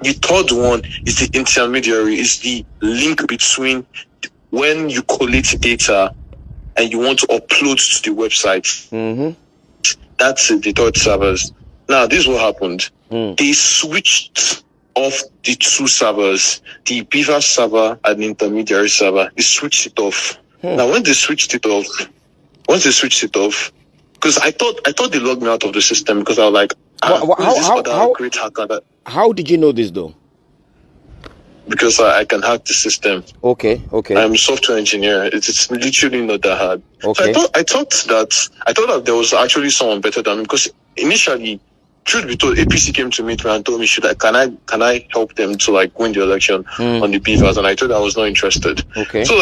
the third one is the intermediary, is the link between when you collect data and you want to upload to the website. Mm-hmm. That's the third servers. Now, this is what happened. They switched off the two servers, the Beaver server and the intermediary server. They switched it off. Now, once they switched it off, because I thought they logged me out of the system because I was like, great hacker? How did you know this though? Because I can hack the system. Okay. I'm a software engineer. It's literally not that hard. Okay. So I thought that there was actually someone better than me, because initially, truth be told, APC came to meet me and told me, can I help them to like win the election on the Beavers? And I told them I was not interested. Okay. So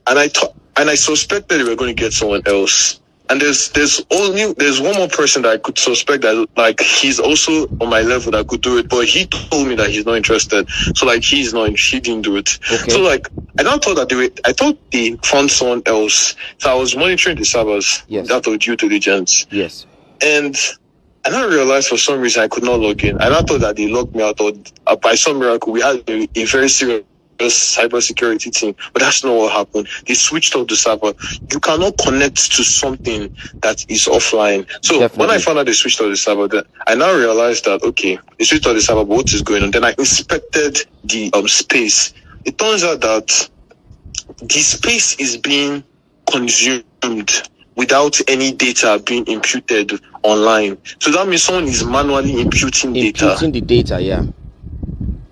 I suspected they were going to get someone else. And there's one more person that I could suspect that like he's also on my level that could do it, but he told me that he's not interested. So like he didn't do it. Okay. So like I thought they found someone else. So I was monitoring the servers out of due diligence. Yes. And I realized for some reason I could not log in. And I thought that they logged me out, or by some miracle we had a very serious cybersecurity team, but that's not what happened. They switched off the server. You cannot connect to something that is offline. So Definitely. When I found out they switched off the server, I now realized that okay, they switched off the server, but what is going on? Then I inspected the space. It turns out that the space is being consumed without any data being imputed online. So that means someone is manually imputing data. Imputing the data, yeah.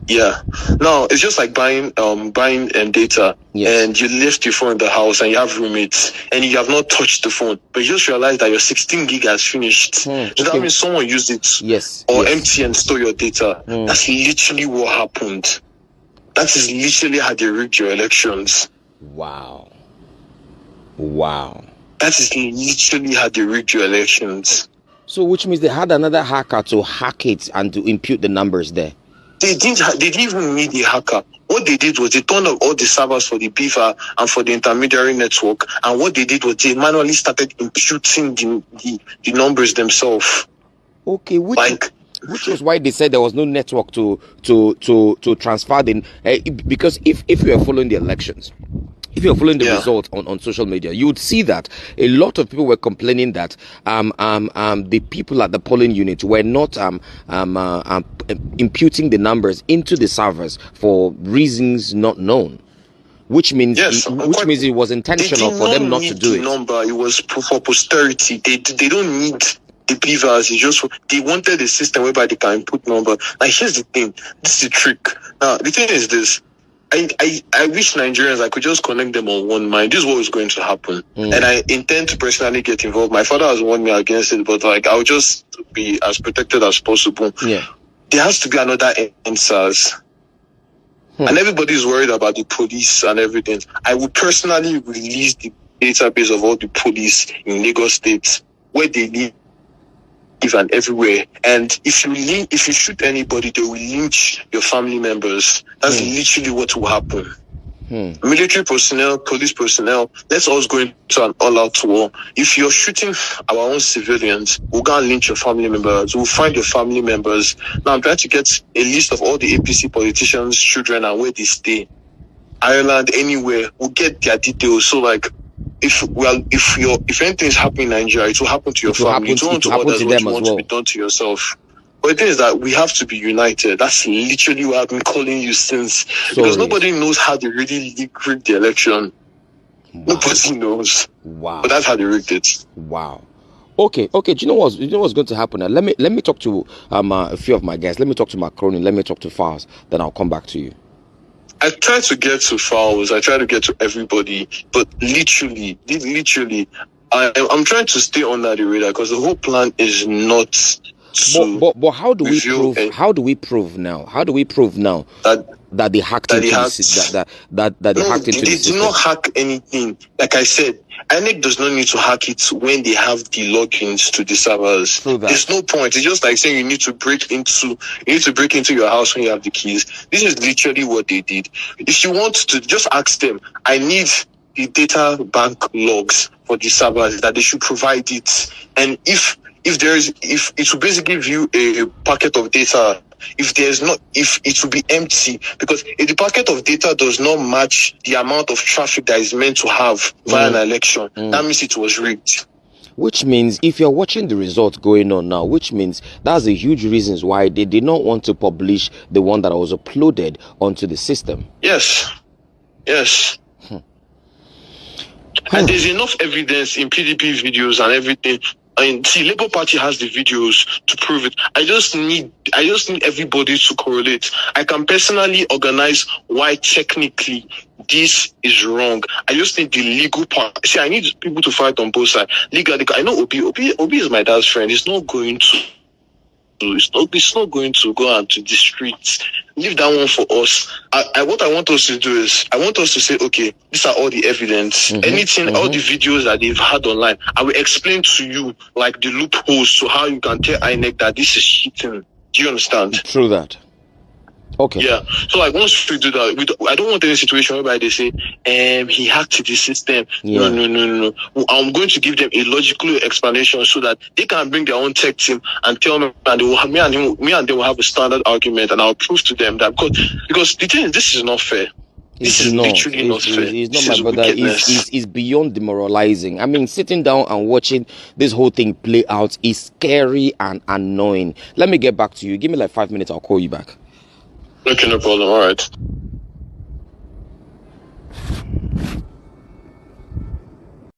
Yeah. Now it's just like buying data, and you left your phone in the house and you have roommates and you have not touched the phone, but you just realize that your 16 gig has finished. So that means someone used it. Yes. Or empty and store your data. That's literally what happened. That is literally how they rigged your elections. Wow. That is literally how they rigged your elections. So which means they had another hacker to hack it and to impute the numbers there. They didn't even need a hacker. What they did was they turned off all the servers for the Beaver and for the intermediary network. And what they did was they manually started imputing the numbers themselves. Okay, which was why they said there was no network to transfer the because if you are following the elections, if you're following the results on social media, you would see that a lot of people were complaining that the people at the polling unit were not imputing the numbers into the servers for reasons not known, which means it was intentional for them not to do it. Number, it was for posterity. They don't need the Beavers. It's just they wanted a system whereby they can input number. Like here's the thing. This is the trick. Now the thing is this. I wish Nigerians, I could just connect them on one mind. This is what is going to happen. And I intend to personally get involved. My father has warned me against it, but like I'll just be as protected as possible. Yeah. There has to be another NSAS. And everybody's worried about the police and everything. I will personally release the database of all the police in Lagos State, where they live and everywhere. And if you shoot anybody, they will lynch your family members. That's literally what will happen. Military personnel, police personnel, let's all go into an all-out war. If you're shooting our own civilians, we'll go and lynch your family members. We'll find your family members. Now I'm trying to get a list of all the APC politicians' children and where they stay. Ireland, anywhere, we'll get their details. So like, if anything is happening in Nigeria, it will happen to your family. It won't happen to them as well. To be done to yourself. But the thing is that we have to be united. That's literally what I've been calling you since. Because nobody knows how they really rigged the election. Wow. Nobody knows. Wow. But that's how they rigged it. Wow. Okay. Do you know what's going to happen now? Let me talk to a few of my guys. Let me talk to Macroni. Let me talk to Fowles. Then I'll come back to you. I try to get to Fowles. I try to get to everybody. But literally, I'm trying to stay under the radar because the whole plan is not. But how do we prove? How do we prove now? How do we prove now that they hacked into the system? That they hacked into the system? They did not hack anything. Like I said, INEC does not need to hack it when they have the logins to the servers. There's no point. It's just like saying you need to break into your house when you have the keys. This is literally what they did. If you want to, just ask them. I need the data bank logs for the servers, that they should provide it. And if if it will basically give you a packet of data, if it will be empty, because if the packet of data does not match the amount of traffic that is meant to have via an election, that means it was rigged. Which means if you're watching the results going on now, which means that's a huge reasons why they did not want to publish the one that was uploaded onto the system. Yes. And there's enough evidence in PDP videos and everything. See, Labour Party has the videos to prove it. I just need everybody to correlate. I can personally organize why technically this is wrong. I just need the legal part. See, I need people to fight on both sides. Legally, I know Obi is my dad's friend. He's not going to. It's not going to go out to the streets. Leave that one for us. What I want us to do is, I want us to say, okay, these are all the evidence. All the videos that they've had online. I will explain to you, like, the loopholes to how you can tell INEC that this is cheating. Do you understand? True that. Okay. Yeah. So, like, once we do that, I don't want any situation whereby they say, he hacked the system. Yeah. No. I'm going to give them a logical explanation so that they can bring their own tech team and tell me, and they will have, me and they will have a standard argument, and I'll prove to them that because the thing is, this is not fair. This is literally not fair. It's not, my brother. It's beyond demoralizing. I mean, sitting down and watching this whole thing play out is scary and annoying. Let me get back to you. Give me like 5 minutes. I'll call you back. Okay, no problem. All right.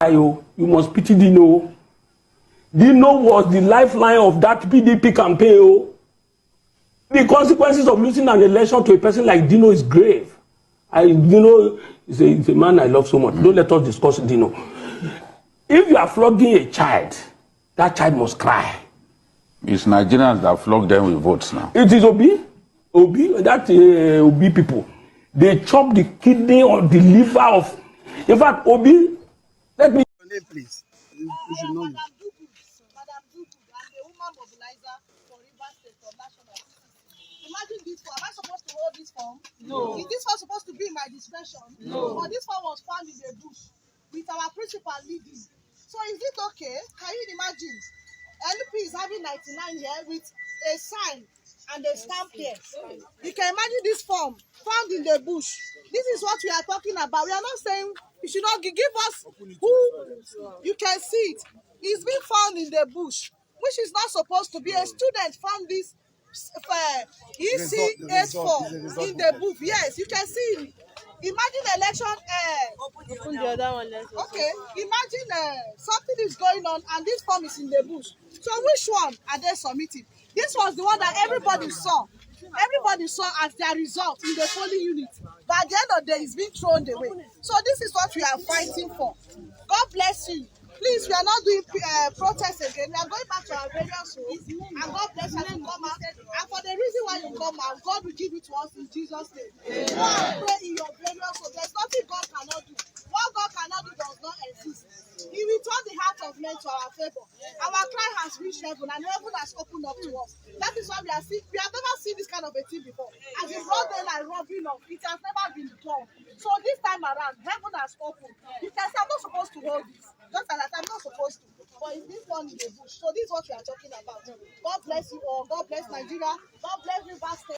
You must pity Dino. Dino was the lifeline of that PDP campaign. The consequences of losing an election to a person like Dino is grave. Dino is a man I love so much. Don't let us discuss Dino. If you are flogging a child, that child must cry. It's Nigerians that flog them with votes now. It is Obi, that Obi people. They chop the kidney or the liver of. In fact, Obi, let me. Your name, please. You should know you. Madam Dugu, I'm the woman mobilizer for Rivers State for National. Imagine this form. Am I supposed to hold this form? No. Is this one supposed to be in my discretion? No. But this form was found in the bush with our principal leading. So is it okay? Can you imagine? LP is having 99 here with a sign and a stamp here. You can imagine this form found in the bush. This is what we are talking about. We are not saying you should not give us who you can see it. It's been found in the bush, which is not supposed to be. A student found this ECS form in the book. Yes, you can see it. Imagine election. Open the other one. Okay. Imagine something is going on and this form is in the bush. So which one are they submitting? This was the one that everybody saw. Everybody saw as their result in the polling unit. But at the end of the day, it's been thrown away. So this is what we are fighting for. God bless you. Please, we are not doing protests again. We are going back to our various homes. And God bless us to come out. And for the reason why you come out, God will give it to us in Jesus' name. Go and pray in your various homes. There's nothing God cannot do. What God cannot do does not exist. He will turn the heart of men to our favor. Our cry has reached heaven, and heaven has opened up to us. That is why we have never seen this kind of a thing before. As a broad daylight robbing off, it has never been done. So this time around, heaven has opened. You can say, I'm not supposed to hold this. Just as I'm not supposed to. But it's this one in the bush. So this is what we are talking about. God bless you all. God bless Nigeria. God bless Rivers State.